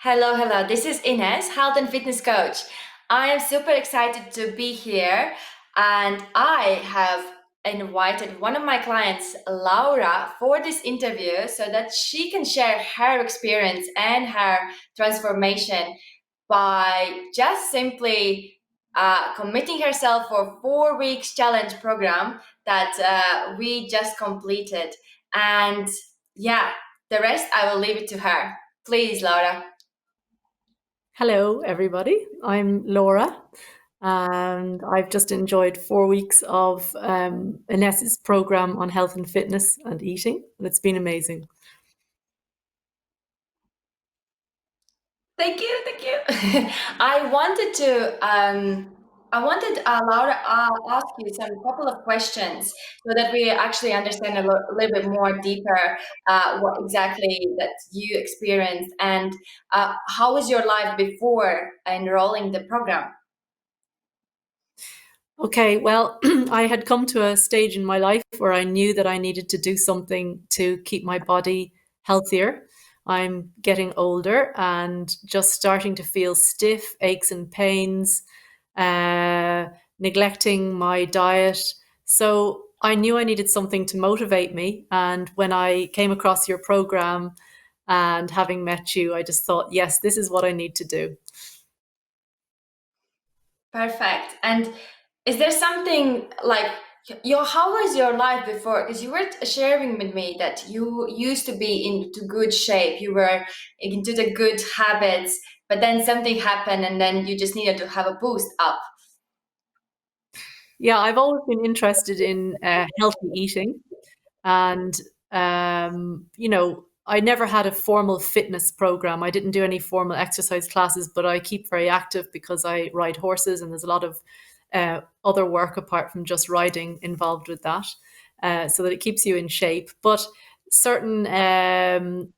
Hello, hello. This is Ines, health and fitness coach. I am super excited to be here, and I have invited one of my clients, Laura, for this interview so that she can share her experience and her transformation by just simply committing herself for 4 weeks challenge program that we just completed. And yeah, the rest I will leave it to her. Please, Laura. Hello, everybody. I'm Laura, and I've just enjoyed 4 weeks of Ines's program on health and fitness and eating, and it's been amazing. Thank you, thank you. I wanted Laura ask you some couple of questions so that we actually understand a little bit more deeper what exactly that you experienced and how was your life before enrolling the program? Okay, well, I had come to a stage in my life where I knew that I needed to do something to keep my body healthier. I'm getting older and just starting to feel stiff, aches and pains, uh, neglecting my diet. So I knew I needed something to motivate me. And when I came across your program and having met you, I just thought, yes, this is what I need to do. Perfect. And is there something like your how was your life before? Because you were sharing with me that you used to be into good shape, you were into the good habits, but then something happened and then you just needed to have a boost up. Yeah, I've always been interested in healthy eating. And, I never had a formal fitness program. I didn't do any formal exercise classes, but I keep very active because I ride horses and there's a lot of other work apart from just riding involved with that, so that it keeps you in shape. But certain,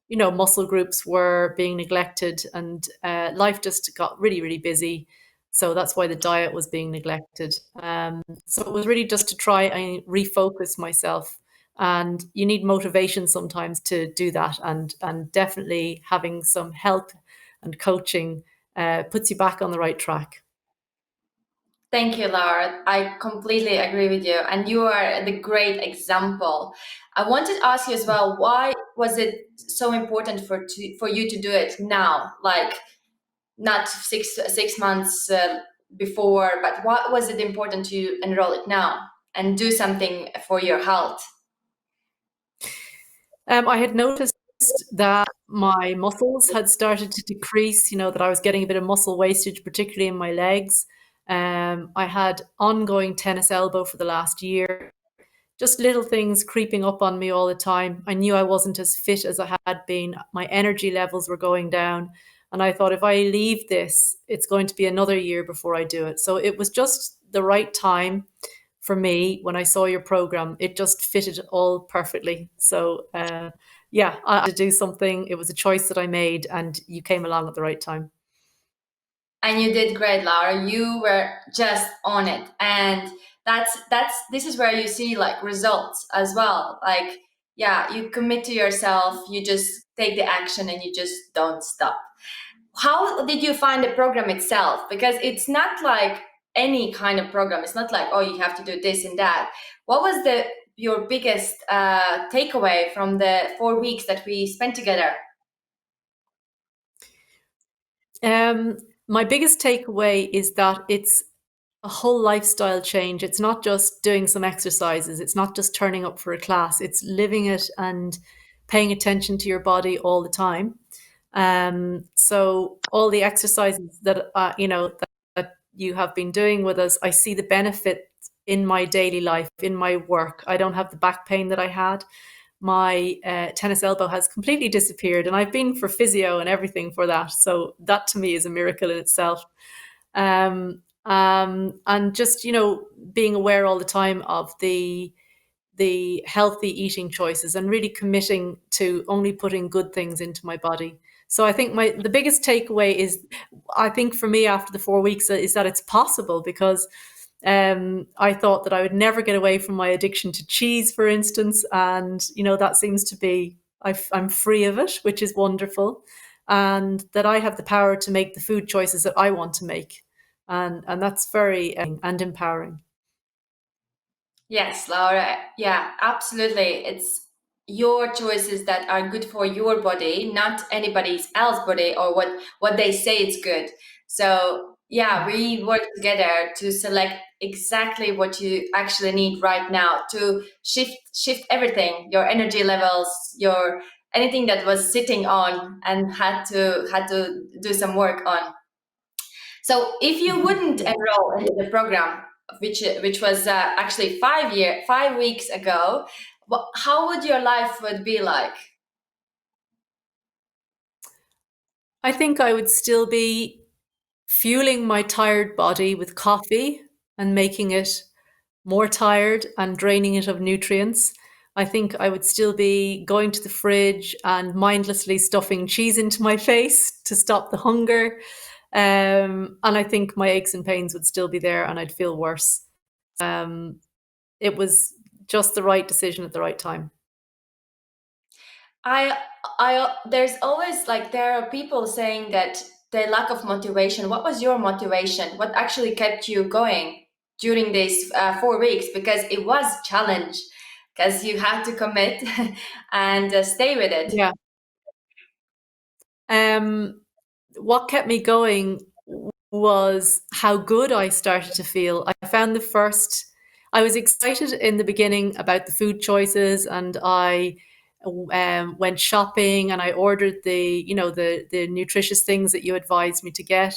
muscle groups were being neglected and life just got really, really busy. So that's why the diet was being neglected. So it was really just to try and refocus myself, and you need motivation sometimes to do that, and definitely having some help and coaching puts you back on the right track. Thank you, Laura. I completely agree with you. And you are the great example. I wanted to ask you as well, why was it so important for you to do it now? Like not six months before, but what was it important to enroll it now and do something for your health? I had noticed that my muscles had started to decrease, that I was getting a bit of muscle wastage, particularly in my legs. I had ongoing tennis elbow for the last year, just little things creeping up on me all the time. I knew I wasn't as fit as I had been. My energy levels were going down. And I thought, if I leave this, it's going to be another year before I do it. So it was just the right time for me when I saw your program. It just fitted all perfectly. So, yeah, I had to do something. It was a choice that I made, and you came along at the right time. And you did great, Laura. You were just on it. And that's this is where you see like results as well. Like, yeah, you commit to yourself, you just take the action and you just don't stop. How did you find the program itself? Because it's not like any kind of program. It's not like, oh, you have to do this and that. What was the your biggest takeaway from the 4 weeks that we spent together? Um, my biggest takeaway is that it's a whole lifestyle change. It's not just doing some exercises. It's not just turning up for a class. It's living it and paying attention to your body all the time. So all the exercises that that you have been doing with us, I see the benefit in my daily life, in my work. I don't have the back pain that I had. My tennis elbow has completely disappeared, and I've been for physio and everything for that. So that to me is a miracle in itself. And just being aware all the time of the healthy eating choices and really committing to only putting good things into my body. So I think the biggest takeaway is, I think for me after the 4 weeks, is that it's possible, because I thought that I would never get away from my addiction to cheese, for instance, and that seems to be, I'm free of it, which is wonderful. and that I have the power to make the food choices that I want to make. And that's very and empowering. Yes, Laura. Yeah, absolutely. It's your choices that are good for your body, not anybody else's body or what they say it's good. So yeah, we work together to select exactly what you actually need right now to shift everything, your energy levels, your anything that was sitting on and had to do some work on. So if you wouldn't enroll into the program, which was actually 5 weeks ago, how would your life would be like? I think I would still be fueling my tired body with coffee and making it more tired and draining it of nutrients. I think I would still be going to the fridge and mindlessly stuffing cheese into my face to stop the hunger. And I think my aches and pains would still be there and I'd feel worse. Um, it was just the right decision at the right time. I, there's always like there are people saying that the lack of motivation. What was your motivation? What actually kept you going during these 4 weeks? Because it was challenge, because you had to commit and stay with it. Yeah. Um, what kept me going was how good I started to feel. I was excited in the beginning about the food choices, and I went shopping and I ordered the nutritious things that you advised me to get.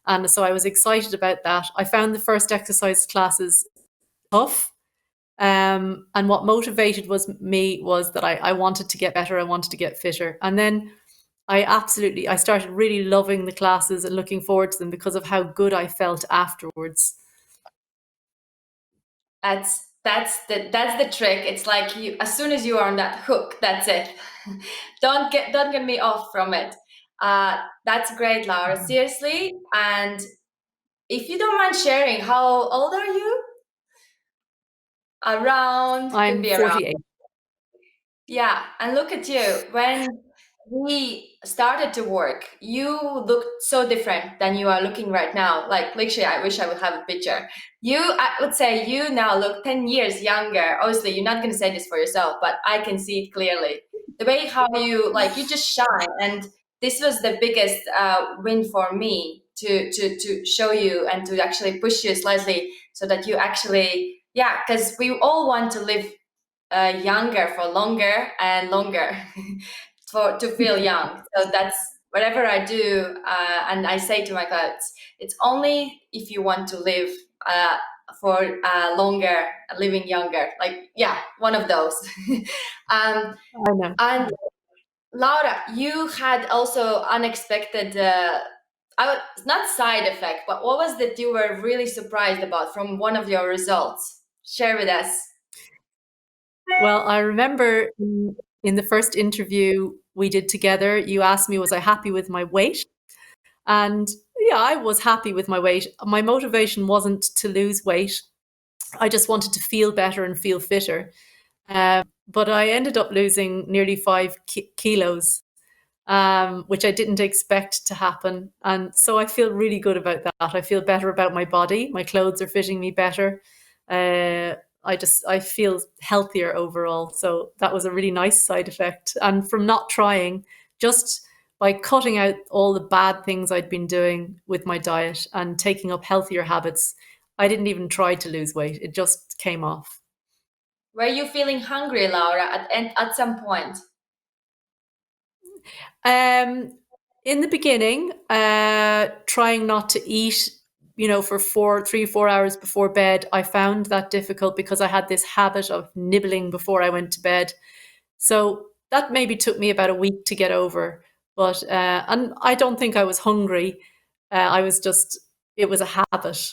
And so I was excited about that. I found the first exercise classes tough. And what motivated me was that I wanted to get better. I wanted to get fitter. And then I started really loving the classes and looking forward to them because of how good I felt afterwards. That's the trick. It's like you as soon as you are on that hook, that's it. Don't get me off from it. That's great, Laura. Seriously. And if you don't mind sharing, how old are you? Around, could I'm be around. 48. Yeah, and look at you. When we started to work, you looked so different than you are looking right now. Like literally, I wish I would have a picture. I would say you now look 10 years younger. Obviously, you're not going to say this for yourself, but I can see it clearly. The way how you like you just shine, and this was the biggest win for me to show you and to actually push you slightly so that you actually yeah, because we all want to live younger for longer and longer for to feel young. So that's whatever I do, and I say to my clients, it's only if you want to live for longer, living younger. Like yeah, one of those. um, I know. and Laura, you had also unexpected. Not side effect, but what was that you were really surprised about from one of your results? Share with us. Well, I remember in the first interview we did together, you asked me, was I happy with my weight? And yeah, I was happy with my weight. My motivation wasn't to lose weight. I just wanted to feel better and feel fitter. But I ended up losing nearly 5 kilos, which I didn't expect to happen. And so I feel really good about that. I feel better about my body. My clothes are fitting me better. Uh, I feel healthier overall. So that was a really nice side effect. And from not trying, just by cutting out all the bad things I'd been doing with my diet and taking up healthier habits, I didn't even try to lose weight. It just came off. Were you feeling hungry, Laura, at some point? Um, in the beginning, trying not to eat, for 4 before bed, I found that difficult because I had this habit of nibbling before I went to bed. So that maybe took me about a week to get over. But and I don't think I was hungry. I was just it was a habit.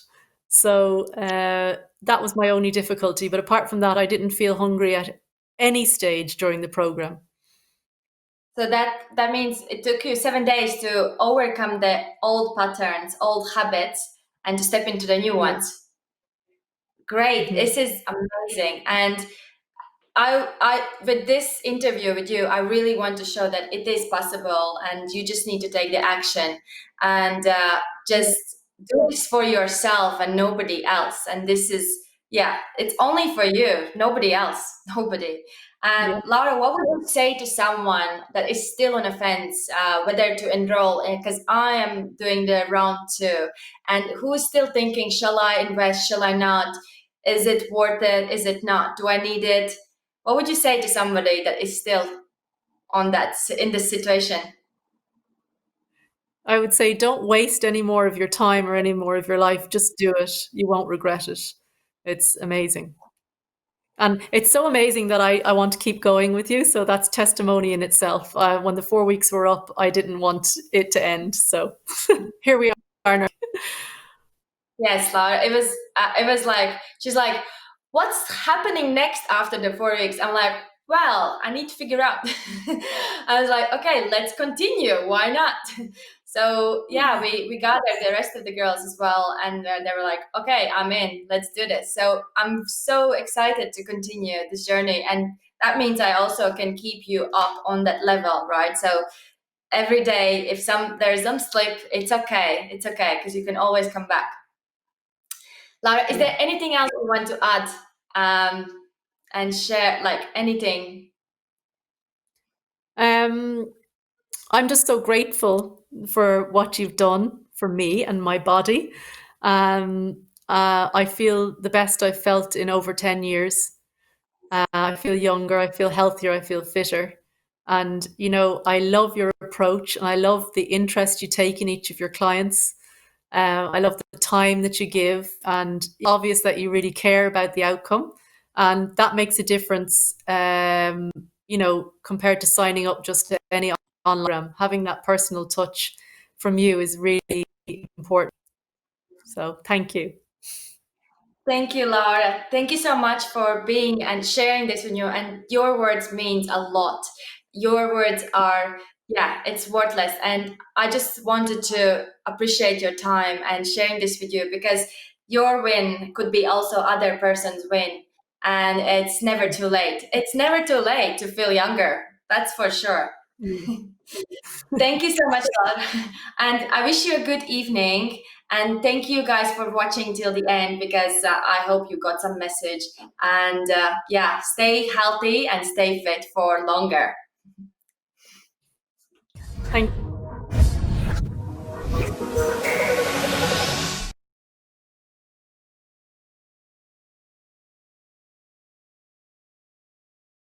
So that was my only difficulty. But apart from that, I didn't feel hungry at any stage during the program. So that means it took you 7 days to overcome the old patterns, old habits, and to step into the new Yeah. ones. Great, Mhm. this is amazing. And with this interview with you, I really want to show that it is possible, and you just need to take the action and just do this for yourself and nobody else. And this is, yeah, it's only for you, nobody else, nobody. Yeah. Laura, what would you say to someone that is still on a fence, whether to enroll? Because I am doing the round two, and who is still thinking, shall I invest? Shall I not? Is it worth it? Is it not? Do I need it? What would you say to somebody that is still on that in this situation? I would say don't waste any more of your time or any more of your life. Just do it. You won't regret it. It's amazing. And it's so amazing that I want to keep going with you. So that's testimony in itself. When the 4 weeks were up, I didn't want it to end. So here we are now. Yes, Laura. It was like she's like, what's happening next after the 4 weeks? I'm like, well, I need to figure out. I was like, okay, let's continue. Why not? So yeah, we gathered the rest of the girls as well, and they were like, okay, I'm in. Let's do this. So I'm so excited to continue this journey, and that means I also can keep you up on that level, right? So every day, if there's some slip, it's okay. It's okay because you can always come back. Laura, is there anything else you want to add and share, like anything? Um, I'm just so grateful for what you've done for me and my body. I feel the best I've felt in over 10 years. I feel younger, I feel healthier, I feel fitter. And, I love your approach and I love the interest you take in each of your clients. I love the time that you give, and it's obvious that you really care about the outcome. And that makes a difference, compared to signing up just to any online program. Having that personal touch from you is really important. So thank you. Thank you, Laura. Thank you so much for being and sharing this with you. And your words means a lot. Your words are, yeah, it's worthless. And I just wanted to appreciate your time and sharing this with you, because your win could be also other person's win. And it's never too late. It's never too late to feel younger. That's for sure. Mm. Thank you so much, Todd. And I wish you a good evening. And thank you guys for watching till the end, because I hope you got some message. And yeah, stay healthy and stay fit for longer. Thank